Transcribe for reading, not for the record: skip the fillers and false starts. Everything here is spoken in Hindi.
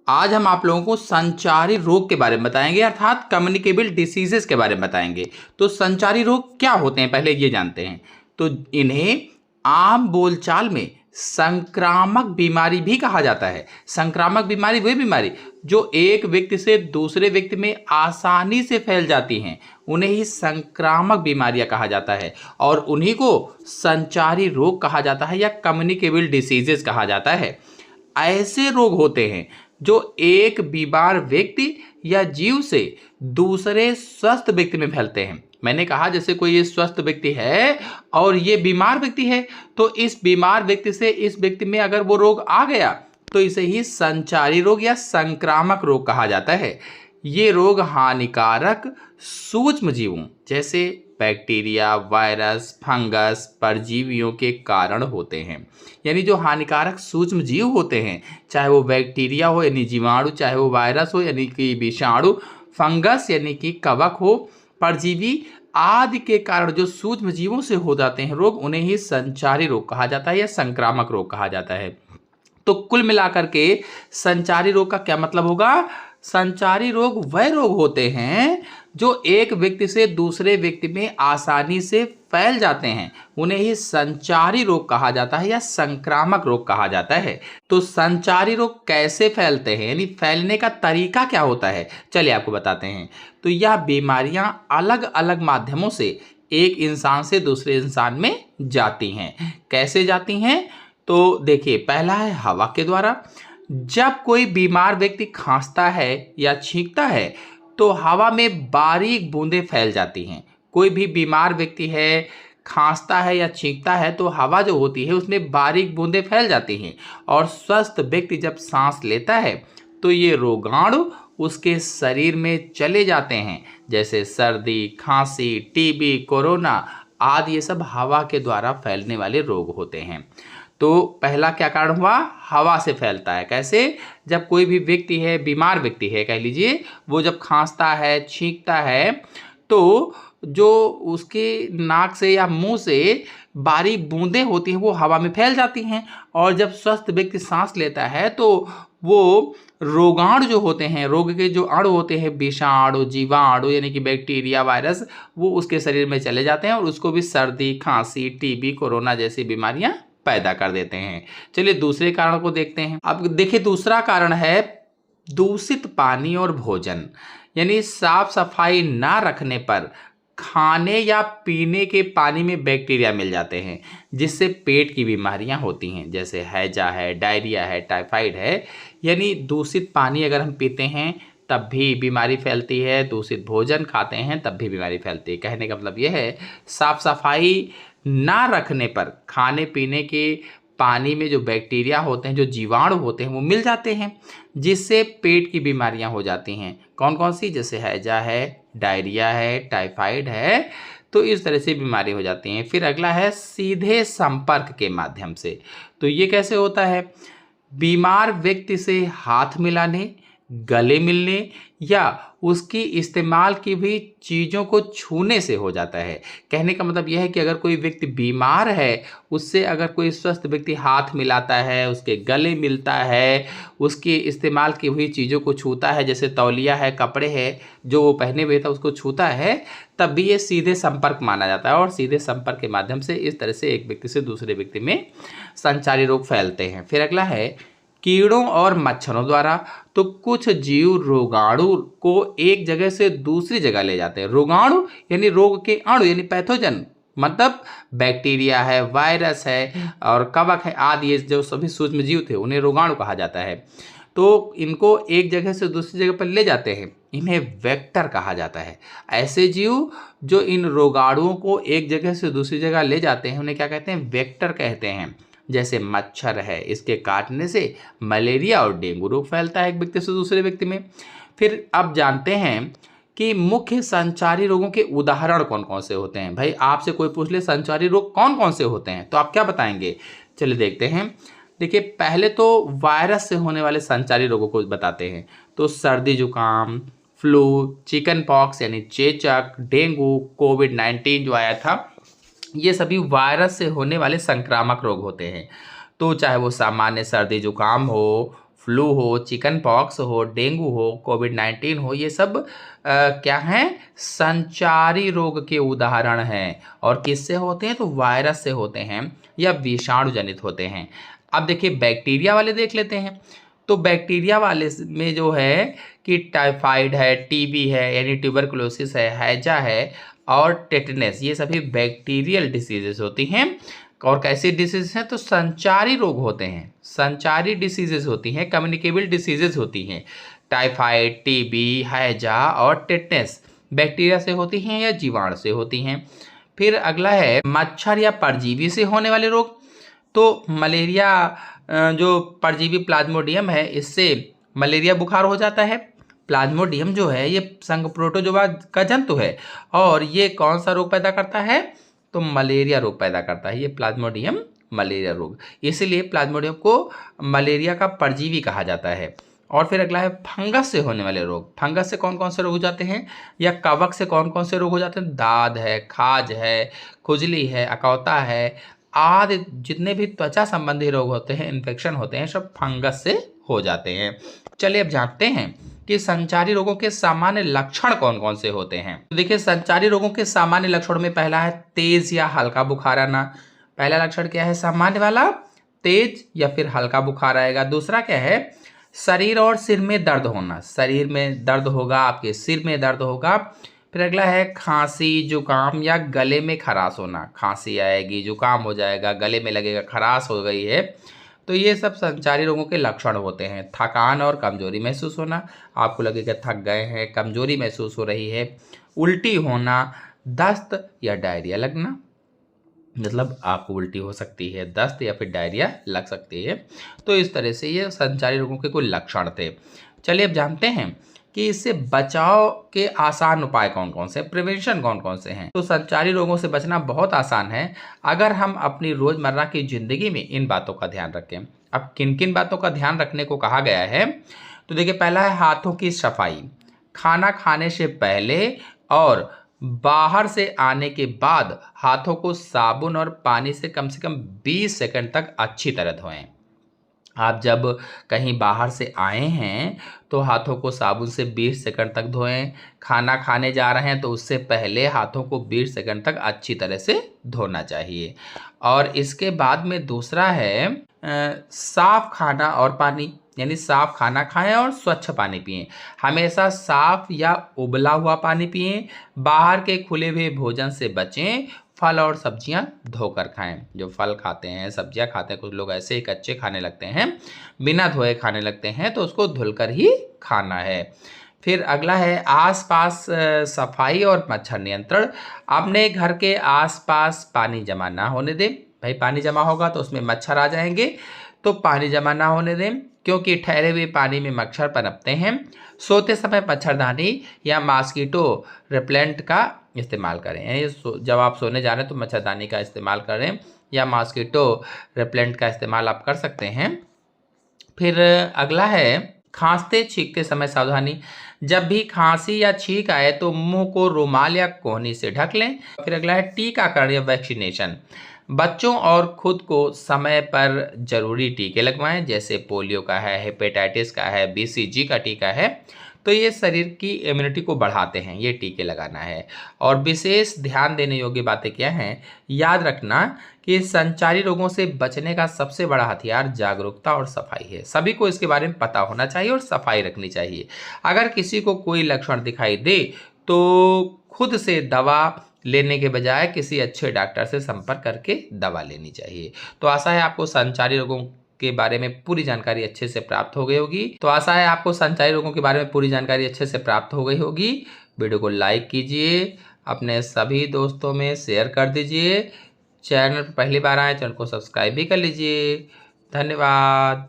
आज हम आप लोगों को संचारी रोग के बारे में बताएंगे, अर्थात कम्युनिकेबल डिसीजेस के बारे में बताएंगे। तो संचारी रोग क्या होते हैं, पहले ये जानते हैं। तो इन्हें आम बोलचाल में संक्रामक बीमारी भी कहा जाता है। संक्रामक बीमारी वही बीमारी जो एक व्यक्ति से दूसरे व्यक्ति में आसानी से फैल जाती हैं, उन्हें ही संक्रामक बीमारियां कहा जाता है, और उन्हीं को संचारी रोग कहा जाता है या कम्युनिकेबल डिसीजेस कहा जाता है। ऐसे रोग होते हैं जो एक बीमार व्यक्ति या जीव से दूसरे स्वस्थ व्यक्ति में फैलते हैं। मैंने कहा जैसे कोई ये स्वस्थ व्यक्ति है और ये बीमार व्यक्ति है, तो इस बीमार व्यक्ति से इस व्यक्ति में अगर वो रोग आ गया तो इसे ही संचारी रोग या संक्रामक रोग कहा जाता है। ये रोग हानिकारक सूक्ष्म जीवों जैसे बैक्टीरिया, वायरस, फंगस, परजीवियों के कारण होते हैं। यानी जो हानिकारक सूक्ष्म जीव होते हैं, चाहे वो बैक्टीरिया हो यानी जीवाणु, चाहे वो वायरस हो यानी कि विषाणु, फंगस यानी कि कवक हो, परजीवी आदि के कारण जो सूक्ष्म जीवों से हो जाते हैं रोग, उन्हें ही संचारी रोग कहा जाता है या संक्रामक रोग कहा जाता है। तो कुल मिलाकर के संचारी रोग का क्या मतलब होगा? संचारी रोग वह रोग होते हैं जो एक व्यक्ति से दूसरे व्यक्ति में आसानी से फैल जाते हैं, उन्हें ही संचारी रोग कहा जाता है या संक्रामक रोग कहा जाता है। तो संचारी रोग कैसे फैलते हैं, यानी फैलने का तरीका क्या होता है, चलिए आपको बताते हैं। तो यह बीमारियां अलग अलग माध्यमों से एक इंसान से दूसरे इंसान में जाती हैं। कैसे जाती हैं? तो देखिए, पहला है हवा के द्वारा। जब कोई बीमार व्यक्ति खांसता है या छींकता है तो हवा में बारीक बूंदें फैल जाती हैं। कोई भी बीमार व्यक्ति है, खांसता है या छींकता है तो हवा जो होती है उसमें बारीक बूंदें फैल जाती हैं, और स्वस्थ व्यक्ति जब सांस लेता है तो ये रोगाणु उसके शरीर में चले जाते हैं, जैसे सर्दी, खांसी, टीबी, कोरोना आदि। ये सब हवा के द्वारा फैलने वाले रोग होते हैं। तो पहला क्या कारण हुआ? हवा से फैलता है। कैसे? जब कोई भी व्यक्ति है, बीमार व्यक्ति है कह लीजिए, वो जब खांसता है, छींकता है तो जो उसके नाक से या मुंह से बारीक बूंदें होती हैं वो हवा में फैल जाती हैं, और जब स्वस्थ व्यक्ति सांस लेता है तो वो रोगाणु जो होते हैं, रोग के जो अणु होते हैं, विषाणु, जीवाणु यानी कि बैक्टीरिया, वायरस, वो उसके शरीर में चले जाते हैं और उसको भी सर्दी, खांसी, टीबी, कोरोना जैसी बीमारियां पैदा कर देते हैं। चलिए दूसरे कारण को देखते हैं। अब देखिए, दूसरा कारण है दूषित पानी और भोजन। यानी साफ सफाई ना रखने पर खाने या पीने के पानी में बैक्टीरिया मिल जाते हैं, जिससे पेट की बीमारियां होती हैं, जैसे हैजा है, डायरिया है, टाइफाइड है। यानी दूषित पानी अगर हम पीते हैं तब भी बीमारी फैलती है, दूषित भोजन खाते हैं तब भी बीमारी फैलती है। कहने का मतलब यह है, साफ सफाई ना रखने पर खाने पीने के पानी में जो बैक्टीरिया होते हैं, जो जीवाणु होते हैं, वो मिल जाते हैं, जिससे पेट की बीमारियां हो जाती हैं। कौन कौन सी? जैसे हैजा है, डायरिया है, टाइफाइड है। तो इस तरह से बीमारी हो जाती हैं। फिर अगला है सीधे संपर्क के माध्यम से। तो ये कैसे होता है? बीमार व्यक्ति से हाथ मिलाने, गले मिलने या उसकी इस्तेमाल की हुई चीज़ों को छूने से हो जाता है। कहने का मतलब यह है कि अगर कोई व्यक्ति बीमार है, उससे अगर कोई स्वस्थ व्यक्ति हाथ मिलाता है, उसके गले मिलता है, उसकी इस्तेमाल की हुई चीज़ों को छूता है, जैसे तौलिया है, कपड़े हैं जो वो पहने हुए था उसको छूता है, तब भी ये सीधे संपर्क माना जाता है, और सीधे संपर्क के माध्यम से इस तरह से एक व्यक्ति से दूसरे व्यक्ति में संचारी रोग फैलते हैं। फिर अगला है कीड़ों और मच्छरों द्वारा। तो कुछ जीव रोगाणु को एक जगह से दूसरी जगह ले जाते हैं। रोगाणु यानी रोग के अणु यानी पैथोजन, मतलब बैक्टीरिया है, वायरस है और कवक है आदि, ये जो सभी सूक्ष्म जीव थे उन्हें रोगाणु कहा जाता है। तो इनको एक जगह से दूसरी जगह पर ले जाते हैं, इन्हें वेक्टर कहा जाता है। ऐसे जीव जो इन रोगाणुओं को एक जगह से दूसरी जगह ले जाते हैं उन्हें क्या कहते हैं? वेक्टर कहते हैं। जैसे मच्छर है, इसके काटने से मलेरिया और डेंगू रोग फैलता है एक व्यक्ति से दूसरे व्यक्ति में। फिर अब जानते हैं कि मुख्य संचारी रोगों के उदाहरण कौन कौन से होते हैं। भाई आपसे कोई पूछ ले संचारी रोग कौन कौन से होते हैं, तो आप क्या बताएंगे? चलिए देखते हैं। देखिए, पहले तो वायरस से होने वाले संचारी रोगों को बताते हैं। तो सर्दी जुकाम, फ्लू, चिकन पॉक्स यानी चेचक, डेंगू, कोविड-19 जो आया था, ये सभी वायरस से होने वाले संक्रामक रोग होते हैं। तो चाहे वो सामान्य सर्दी जुकाम हो, फ्लू हो, चिकन पॉक्स हो, डेंगू हो, कोविड-19 हो, ये सब क्या हैं? संचारी रोग के उदाहरण हैं। और किससे होते हैं? तो वायरस से होते हैं या विषाणु जनित होते हैं। अब देखिए बैक्टीरिया वाले देख लेते हैं। तो बैक्टीरिया वाले में जो है कि टाइफाइड है, टीबी है यानी ट्यूबरकुलोसिस है, हैजा है और टेटनस, ये सभी बैक्टीरियल डिसीजेस होती हैं। और कैसी डिसीज हैं? तो संचारी रोग होते हैं, संचारी डिसीजेज होती हैं, कम्युनिकेबल डिसीजेज होती हैं। टाइफाइड, टीबी, हैजा और टेटनस बैक्टीरिया से होती हैं या जीवाणु से होती हैं। फिर अगला है मच्छर या परजीवी से होने वाले रोग। तो मलेरिया जो परजीवी प्लाज्मोडियम है, इससे मलेरिया बुखार हो जाता है। प्लाज्मोडियम जो है ये संघ प्रोटोजोआ का जंतु है और ये कौन सा रोग पैदा करता है? तो मलेरिया रोग पैदा करता है ये प्लाज्मोडियम, मलेरिया रोग। इसीलिए प्लाज्मोडियम को मलेरिया का परजीवी कहा जाता है। और फिर अगला है फंगस से होने वाले रोग। फंगस से कौन कौन से रोग हो जाते हैं या कवक से कौन कौन से रोग हो जाते हैं? दाद है, खाज है, खुजली है, अकौता है आदि जितने भी त्वचा संबंधी रोग होते हैं, इन्फेक्शन होते हैं, सब फंगस से हो जाते हैं। चलिए अब जानते हैं कि संचारी रोगों के सामान्य लक्षण कौन कौन से होते हैं। तो देखिए संचारी रोगों के सामान्य लक्षणों में पहला है तेज या हल्का बुखार आना। पहला लक्षण क्या है? सामान्य वाला तेज या फिर हल्का बुखार आएगा। दूसरा क्या है? शरीर और सिर में दर्द होना, शरीर में दर्द होगा, आपके सिर में दर्द होगा। फिर अगला है खांसी, जुकाम या गले में खराश होना। खांसी आएगी, जुकाम हो जाएगा, गले में लगेगा खराश हो गई है। तो ये सब संचारी रोगों के लक्षण होते हैं। थकान और कमजोरी महसूस होना, आपको लगेगा थक गए हैं, कमजोरी महसूस हो रही है। उल्टी होना, दस्त या डायरिया लगना, मतलब आपको उल्टी हो सकती है, दस्त या फिर डायरिया लग सकती है। तो इस तरह से ये संचारी रोगों के कुछ लक्षण थे। चलिए अब जानते हैं कि इससे बचाव के आसान उपाय कौन कौन से हैं, प्रिवेंशन कौन कौन से हैं। तो संचारी रोगों से बचना बहुत आसान है अगर हम अपनी रोजमर्रा की जिंदगी में इन बातों का ध्यान रखें। अब किन किन बातों का ध्यान रखने को कहा गया है? तो देखिए पहला है हाथों की सफाई। खाना खाने से पहले और बाहर से आने के बाद हाथों को साबुन और पानी से कम 20 सेकंड तक अच्छी तरह धोएं। आप जब कहीं बाहर से आए हैं तो हाथों को साबुन से 20 सेकंड तक धोएं। खाना खाने जा रहे हैं तो उससे पहले हाथों को 20 सेकंड तक अच्छी तरह से धोना चाहिए। और इसके बाद में दूसरा है साफ खाना और पानी, यानी साफ खाना खाएं और स्वच्छ पानी पिएं। हमेशा साफ या उबला हुआ पानी पिएं। बाहर के खुले हुए भोजन से बचें। फल और सब्जियां धोकर खाएं। जो फल खाते हैं, सब्जियां खाते हैं, कुछ लोग ऐसे ही कच्चे खाने लगते हैं, बिना धोए खाने लगते हैं, तो उसको धुलकर ही खाना है। फिर अगला है आसपास सफाई और मच्छर नियंत्रण। अपने घर के आसपास पानी जमा ना होने दें। भाई पानी जमा होगा तो उसमें मच्छर आ जाएंगे, तो पानी जमा ना होने दें, क्योंकि ठहरे हुए पानी में मच्छर पनपते हैं। सोते समय मच्छरदानी या मॉस्किटो रिपेलेंट का इस्तेमाल करें, यानी जब आप सोने जा रहे हैं तो मच्छरदानी का इस्तेमाल करें या मॉस्किटो रिपेलेंट का इस्तेमाल आप कर सकते हैं। फिर अगला है खांसते छींकते समय सावधानी। जब भी खांसी या छींक आए तो मुंह को रुमाल या कोहनी से ढक लें। फिर अगला है टीकाकरण या वैक्सीनेशन। बच्चों और खुद को समय पर जरूरी टीके लगवाएं, जैसे पोलियो का है, हेपेटाइटिस का है, बीसीजी का टीका है। तो ये शरीर की इम्यूनिटी को बढ़ाते हैं, ये टीके लगाना है। और विशेष ध्यान देने योग्य बातें क्या हैं? याद रखना कि संचारी रोगों से बचने का सबसे बड़ा हथियार जागरूकता और सफाई है। सभी को इसके बारे में पता होना चाहिए और सफाई रखनी चाहिए। अगर किसी को कोई लक्षण दिखाई दे तो खुद से दवा लेने के बजाय किसी अच्छे डॉक्टर से संपर्क करके दवा लेनी चाहिए। तो आशा है आपको संचारी रोगों के बारे में पूरी जानकारी अच्छे से प्राप्त हो गई होगी। वीडियो को लाइक कीजिए, अपने सभी दोस्तों में शेयर कर दीजिए। चैनल पर पहली बार आए, चैनल को सब्सक्राइब भी कर लीजिए। धन्यवाद।